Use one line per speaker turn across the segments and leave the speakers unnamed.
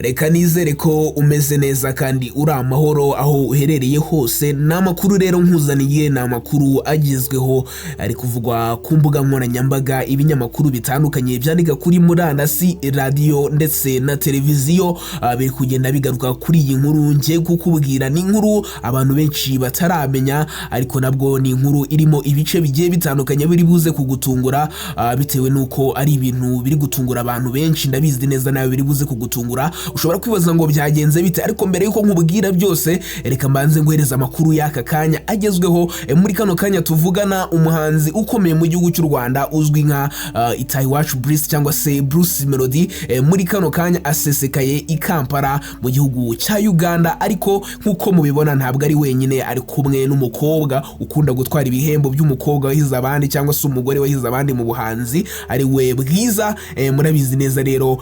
Reka nizere ko umeze neza kandi uri amahoro aho uherereye hose. N'amakuru rero nkuzaniye n'amakuru agezweho ari kuvugwa ku mbuga nkoranyambaga, ibinyamakuru bitandukanye byandika kuri murandasi, radio ndetse na televiziyo biri kugenda bigaruka kuri iyi nkuru. Ngiye kukubwira ni inkuru abantu benshi bataramenya, ariko nabwo ni inkuru irimo ibice bigiye bitandukanye biri buze kugutungura bitewe nuko ari ibintu biri gutungura abantu benshi. Ndabizi neza nawe biri buze kugutungura. Ushobora kwibaza ngo byagenze bite, ariko mbere yuko nkubwira byose reka mbanze nguhereza amakuru y'Akakanya agezweho. Muri kano kanya tuvugana umuhanzi ukomeye mu gihugu cy'u Rwanda uzwi nka Itaiwacu Bruce cyangwa se Bruce Melodie, muri kano kanya asesekaye i Kampala mu gihugu cya Uganda. Ariko nkuko mubibona ntabwo ari wenyine, ari kumwe n'umukobwa ukunda gutwara ibihembo by'umukobwa wahize abandi cyangwa se umugore wahize abandi mu buhanzi, ari we Bwiza. Murabizi neza rero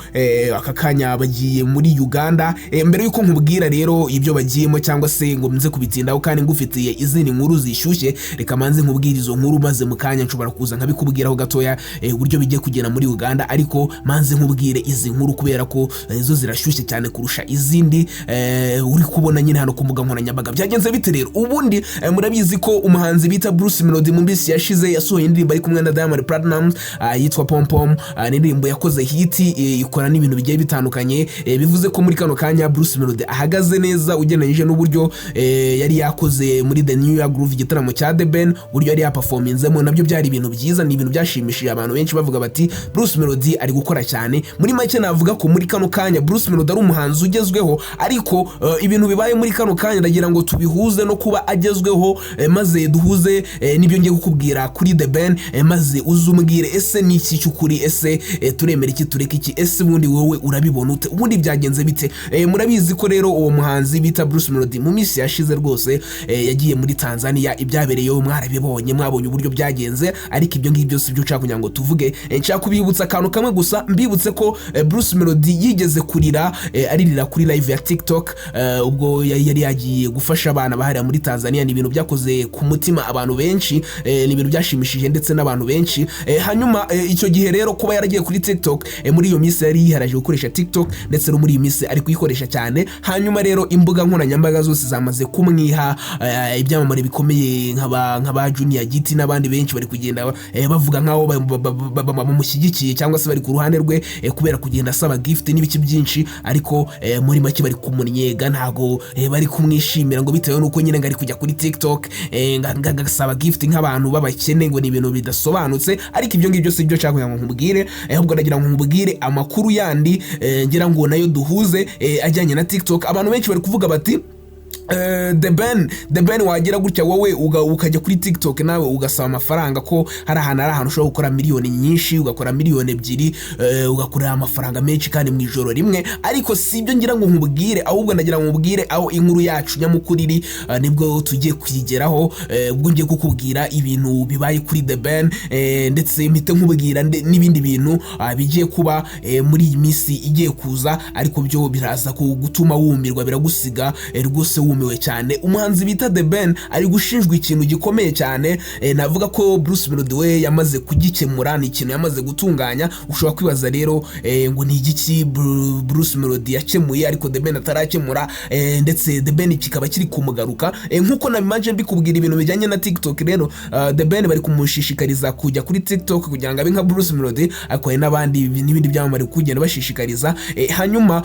Akakanya bagiye muri Uganda. Mbere yuko nkubwira rero ibyo bagiyemo cyangwa se ngo mze kubitindaho kandi ngufitiye izindi nkuru zishyushye, reka manze nkubwira izo nkuru maze mukanya nshobora kuza nkabikubwiraho gatoya uburyo bigiye kugera muri Uganda. Ariko manze nkubwire izi nkuru kubera ko zo zirashyushye cyane kurusha izindi uri kubona nyine hano ku mbuga nkoranyambaga. Byagenze bite rero? Ubundi murabizi ko umuhanzi bita Bruce Melodie mu mbisi yashize yasohoye indirimbo ari kumwe na Diamond Platinum yitwa Pom Pom. Ni indirimbo yakoze hit, ikora n'ibintu bigiye bitandukanye. Bivuze ko muri kano kanya Bruce Melodie ahagaze neza ugeneje n'uburyo yari yakoze muri The New Year Groove igitaramo cya The Ben, uburyo yari yaperforminzemo nabyo byari ibintu byiza, ni ibintu byashimishije abantu benshi bavuga bati Bruce Melodie ari gukora cyane. Muri make navuga ko muri kano kanya Bruce Melodie ari umuhanzi ugezweho, ariko ibintu bibaye muri kano kanya ndagira ngo tubihuze no kuba agezweho, maze duhuze nibyo ngiye kukubwira kuri The Ben, maze uzumbwire ese ni iki cyukuri, ese turemera iki tureka iki, ese bundi wowe urabibona ute, ubundi byagenze bite? Murabizi ko rero uwo muhanzi bita Bruce Melodie mu minsi yashize rwose yagiye muri Tanzania. Ibyabereyeho mwarabibonye, mwabonye uburyo byagenze, ariko ibyo ngibyo byose byo nshaka kugira ngo tuvuge. Nshaka kubibutsa akantu kamwe gusa, mbibutse ko Bruce Melodie yigeze kurira, aririra kuri live ya TikTok ubwo yari yagiye gufasha abana bahari muri Tanzania. Ni ibintu byakoze ku mutima abantu benshi, ni ibintu byashimishije ndetse n'abantu benshi. Hanyuma icyo gihe rero kuba yaragiye kuri TikTok, muri iyo minsi yari yiharaje gukoresha TikTok ndetse no muri iyi minsi ari kuyikoresha cyane. Hanyuma rero imbuga nkoranyambaga zose zamaze kumwiha ibyamamare bikomeye nk'aba Junior Giti n'abandi benshi bari kugenda bavuga nkaho bamushyigikiye cyangwa se bari ku ruhande rwe kubera kugenda asaba gift n'ibiki byinshi, ariko muri make bari kumunyega, ntago bari kumwishimira ngo bitewe nuko nyine ngari kujya kuri TikTok ngasaba gift nk'abantu babakene, ngo ni ibintu bidasobanutse. Ariko ibyo ngibyo si byo nshaka kugira ngo nkubwire, ahubwo ndagira ngo nkubwire amakuru yandi ngira ngo nayo duhuze ajyanye na TikTok. Abantu benshi bari kuvuga bati The Ben wagira gutya wowe ukajya kuri TikTok nawe ugasaba amafaranga, ko hari ahantu ushobora gukora miliyoni nyinshi, ugakora miliyoni 2, ugakorera amafaranga menshi kandi mu ijoro rimwe. Ariko si ibyo ngira ngo nkubwire, ahubwo ndagira ngo nkubwire aho inkuru yacu nyamukuriri nibwo tugiye kwigeraho. Ubwo ngiye kukubwira ibintu bibaye kuri The Ben, ndetse mpite nkubwira n'ibindi bintu bigiye kuba muri iyi minsi igiye kuza, ariko byo biraza gutuma wumirwa, biragusiga rwose wumiwe cyane. Umuhanzi bita The Ben ari gushinjwa ikintu gikomeye cyane. Navuga ko Bruce Melodie we yamaze kugikemura, ni ikintu yamaze gutunganya. Ushobora kwibaza rero ngo ni igiki Bruce Melodie yakemuye ariko The Ben atarakemura, ndetse The Ben kikaba kiri kumugaruka. Nkuko nabimanje mbikubwira ibintu bijyanye na TikTok rero, The Ben bari kumushishikariza kujya kuri TikTok kugira ngo abe nka Bruce Melodie, akoye n'abandi n'ibindi byamamare kugenda bashishikariza. Hanyuma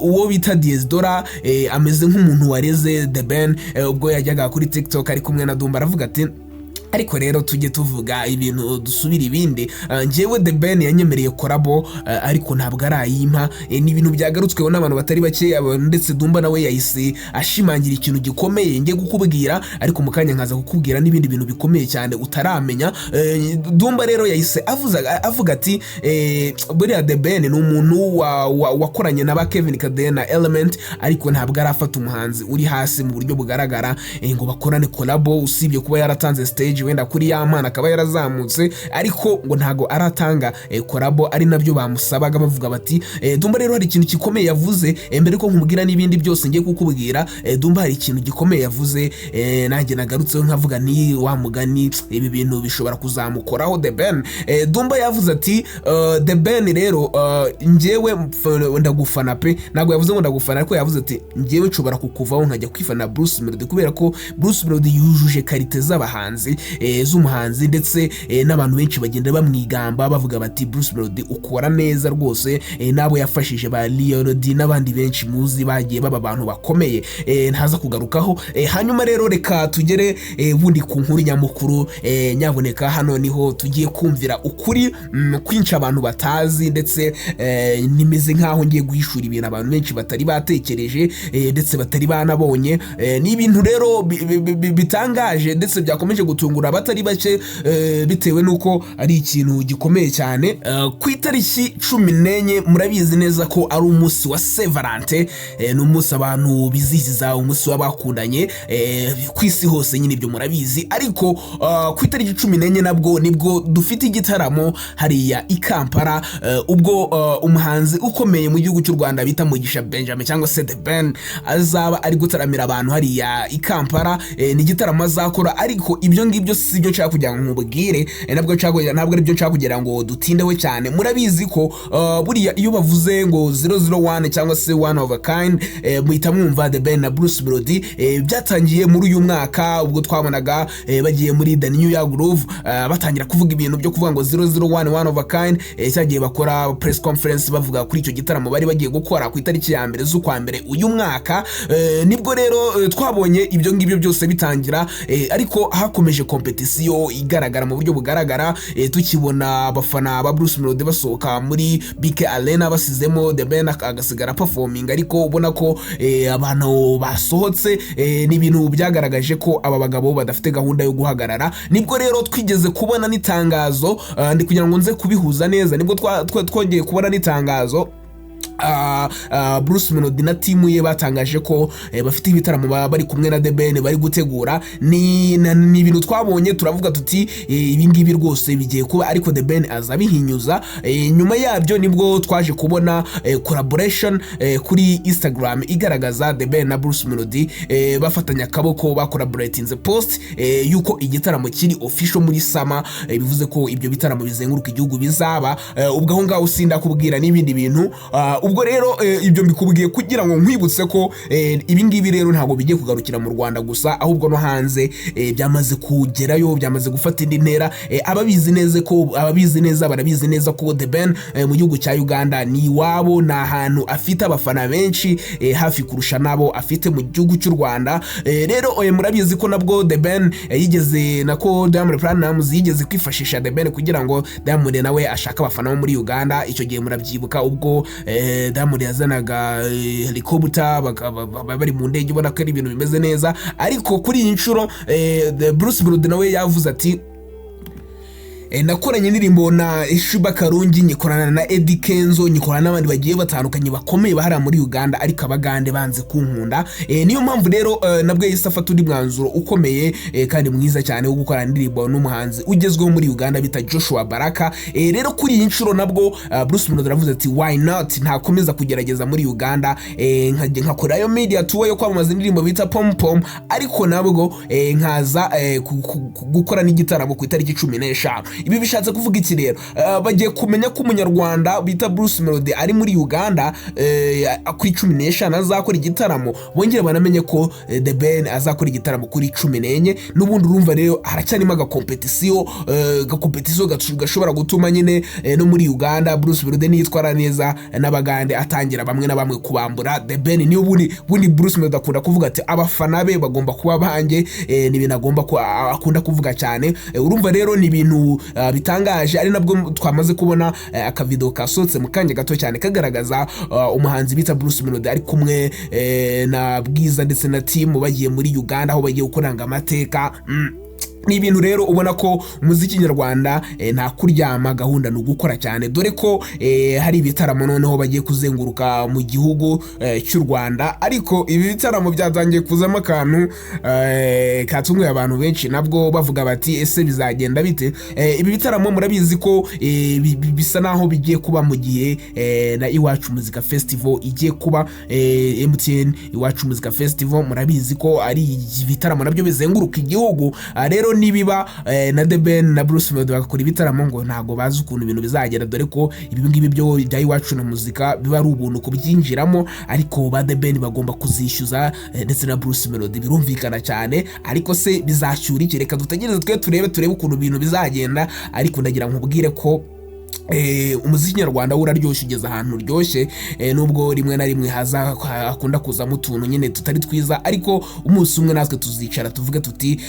uwo bita Dora ameze nk'umuntu wareze The Ben ubwo yajyaga kuri TikTok ari kumwe na Dumba, aravuga ati ariko rero tujye tuvuga ibintu dusubira ibindi. Njyewe The Ben yanyemereye korabo, ariko ntabwo arayimpa. Ni ibintu byagarutsweho n'abantu batari bake, ndetse Dumba nawe yahise ashimangira ikintu gikomeye ngiye kukubwira, ariko mukanya nkaza kukubwira n'ibindi bintu bikomeye cyane utaramenya. Dumba rero yahise avuga ati buriya The Ben ni umuntu wakoranye na ba Kevin Kade na Element, ariko ntabwo arafata umuhanzi uri hasi mu buryo bugaragara ngo bakorane korabo, usibye kuba yaratanze stage yarangije wenda kuri ya mpano akaba yarazamutse, ariko ngo ntago aratanga korabo, ari nabyo bamusabaga bavuga bati Dumba rero hari ikintu gikomeye yavuze, mbere ko nkubwira n'ibindi byose ngiye kukubwira, Dumba hari ikintu gikomeye yavuze, nanjye nagarutseho nkavuga ni wa mugani ibi bintu bishobora kuzamukoraho The Ben. Dumba yavuze ati The Ben rero njyewe ndagufana pe, ntabwo yavuze ngo ndagufana, ariko yavuze ati njyewe nshobora kukuvaho nkajya kwifana Bruce Melodie, kubera ko Bruce Melodie yujuje karite z'abahanzi z'umuhanzi, ndetse n'abantu benshi bagenda bamwigamba bavuga bati Bruce Melodie ukora neza rwose, nabo yafashije ba Melodie n'abandi benshi muzi bagiye baba abantu bakomeye, ntaza kugarukaho. Hanyuma rero reka tugere bundi ku nkuru nyamukuru, nyaboneka hano niho tugiye kumvira ukuri kwinshi abantu batazi, ndetse nimeze nkaho ngiye guhishura ibintu abantu benshi batari batekereje ndetse batari banabonye. Ni ibintu rero bitangaje ndetse byakomeje gutungura abatari bake, bitewe nuko ari ikintu gikomeye cyane. Ku itariki 14 murabizi neza ko ari umunsi wa Saint Valentin, ni umunsi abantu bizihiza umunsi w'abakundanye ku isi hose, nyine ibyo murabizi. Ariko ku itariki 14 nabwo nibwo dufite igitaramo hariya i Kampala, ubwo umuhanzi ukomeye mu gihugu cy'u Rwanda bita Mugisha Benjamin cyangwa se The Ben azaba ari gutaramira abantu hariya i Kampala. Ni igitaramo azakora, ariko ibyo ngibyo si byo nshaka kugira ngo nkubwire, ntabwo ari byo nshaka kugira ngo dutindeho cyane. Murabizi ko buriya iyo bavuze ngo 001 cyangwa se one of a kind, muhita mwumva The Ben na Bruce Melodie. Byatangiye muri uyu mwaka ubwo twabonaga bagiye muri The New Year Groove, batangira kuvuga ibintu byo kuvuga ngo 001 one of a kind, cyagiye bakora press conference bavuga kuri icyo gitaramo bari bagiye gukora ku itariki ya mbere z'ukwa mbere uyu mwaka. Nibwo rero twabonye ibyo ngibyo byose bitangira, ariko hakomeje competition igaragara mu buryo bugaragara, tukibona abafana ba Bruce Melodie basohoka muri BK Arena basizemo The Ben agasigara performing, ariko ubona ko abantu basohotse ni ibintu byagaragaje ko aba bagabo badafite gahunda yo guhagarara. Nibwo rero twigeze kubona n'itangazo, ndi kugira ngo nze kubihuza neza, nibwo twongeye kubona n'itangazo Bruce Melodie na timu ye batangaje ko bafite ibitaramo bari kumwe na The Ben bari gutegura. Ni ibintu twabonye turavuga tuti ibi ngibi rwose bigiye kuba, ariko The Ben azabihinyuza. Nyuma yabyo nibwo twaje kubona collaboration kuri Instagram igaragaza The Ben na Bruce Melodie bafatanya akaboko, ba collaboratinze post yuko igitaramo kiri official muri Sama, bivuze ko ibyo bitaramo bizenguruka igihugu bizaba. Ubwo aho ngaho usinda kubwira n'ibindi bintu. Ubwo rero ibyo mbikubwiye kugira ngo nkwibutse ko ibi ngibi rero ntabwo bigiye kugarukira mu Rwanda gusa, ahubwo no hanze byamaze kugerayo, byamaze gufata indi ntera. Ababizi neza barabizi neza ko The Ben mu gihugu cya Uganda ni iwabo, ni ahantu afite abafana benshi hafi kurusha nabo afite mu gihugu cy'u Rwanda. Rero murabizi ko nabwo The Ben yigeze nako Diamond Platnumz yigeze kwifashisha The Ben kugira ngo Diamond nawe ashaka abafana bo muri Uganda. Icyo gihe murabyibuka ubwo Diamond yazanaga helicopter bari mu ndege, ubona ko ari ibintu bimeze neza. Ariko kuri iyi nshuro Bruce Melodie nawe yavuze ati nakoranye indirimbo na Ishiba Karungi, nyikorana na Eddie Kenzo, nyikorana n'abandi bagiye batandukanye bakomeye bahara muri Uganda, ariko abagande banze kunkunda. Niyo mpamvu rero nabwo yise afata undi mwanzuro ukomeye kandi mwiza cyane wo gukorana indirimbo n'umuhanzi ugezweho muri Uganda bita Joshua Baraka. Rero kuri iyi nshuro nabwo Bruce Melodie aravuze ati why not, ntakomeza kugerageza muri Uganda, nkakora yo media tour yo kwamamaza indirimbo bita Pom Pom, ariko nabwo nkaza gukora n'igitaramo ku itariki 15. Ibi bishatse kuvuga iki rero? Bagiye kumenya ko umunyarwanda bita Bruce Melodie ari muri Uganda kuri 15 azakora igitaramo, bongera banamenye ko The Ben azakora igitaramo kuri 14. N'ubundi urumva rero haracyarimo agakompetisiyo gashobora gutuma nyine no muri Uganda Bruce Melodie niyitwara neza n'abagande atangira bamwe na bamwe kubambura The Ben. Niyo bundi Bruce Melodie akunda kuvuga ati abafana be bagomba kuba banjye, ni ibintu akunda kuvuga cyane. Urumva rero ni ibintu bitangaje, ari nabwo twamaze kubona akavideo kasohotse mu kanya gato cyane kagaragaza umuhanzi bita Bruce Melodie ari kumwe na Bwiza ndetse na team bagiye muri Uganda aho bagiye gukoranga amateka. ni ibintu rero ubona ko umuziki nyarwanda nta kuryama, gahunda ni ugukora cyane, dore ko hari ibitaramo noneho bagiye kuzenguruka mu gihugu cy'u Rwanda, ariko ibi bitaramo byatangiye kuzamo akantu katunguye abantu benshi, nabwo bavuga bati ese bizagenda bite? Ibi bitaramo murabizi ko bisa naho bigiye kuba mu gihe na Iwacu Muzika Festival igiye kuba, MTN Iwacu Muzika Festival murabizi ko ari ibitaramo nabyo bizenguruka igihugu. Rero nibiba na The Ben na Bruce Melodie bakora ibitaramo ngo ntago bazi ukuntu ibintu bizagera, dore ko ibi ngibi byo bya Iwacu na Muzika biba ari ubuntu kubyinjiramo, ariko ba The Ben bagomba kuzishyuza ndetse na Bruce Melodie, birumvikana cyane. Ariko se bizashyura iki? Reka dutegereze turebe ukuntu ibintu bizagenda, ariko ndagira nkubwire ko umuziki nyarwanda uraryoshye, ugeze ahantu uryoshye, nubwo rimwe na rimwe hakunda kuzamo utuntu nyine tutari twiza, ariko umunsi umwe natwe tuzicara tuvuge tuti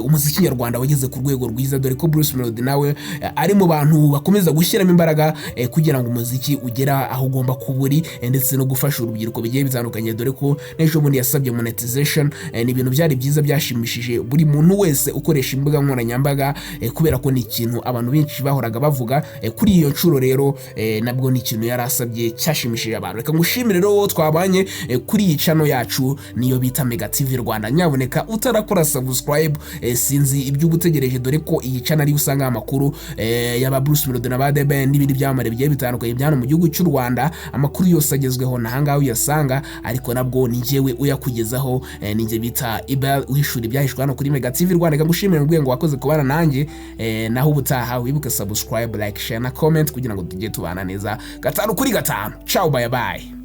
umuziki nyarwanda wageze ku rwego rwiza, dore ko Bruce Melodie nawe ari mu bantu bakomeza gushyiramo imbaraga kugira ngo umuziki ugera aho ugomba kuba uri, ndetse no gufasha urubyiruko bigiye bitandukanye, dore ko n'ejo bundi yasabye monetization. Ni ibintu byari byiza byashimishije buri muntu wese ukoresha imbuga nkoranyambaga, kubera ko ni ikintu abantu benshi bahoraga bavuga. Kuri iyo nshuro rero nabwo ni ikintu yarasabye cyashimishije abantu. Reka ngushimire rero twabanye kuri iyi channel yacu niyo bita Mega TV Rwanda. Nyaboneka utarakora subscribe, sinzi ibyo ugutegereje, dore ko iyi channel ari usanga amakuru yaba Bruce Melodie na ba The Ben n'ibindi byamare bigiye bitandukanye byano mu gihugu cy'u Rwanda. Amakuru yose agezweho na hangaho uyasanga, ariko nabwo ni jewe uyakugezaho, ninjye bita Ibel uhishura ibyahishwe hano kuri Mega TV Rwanda. Reka ngushimire ngo wakoze kubana nanjye, naho ubutaha wibuke subscribe, like, share na comment kugira ngo tujye tubana neza 5 kuri 5. Ciao, bye bye.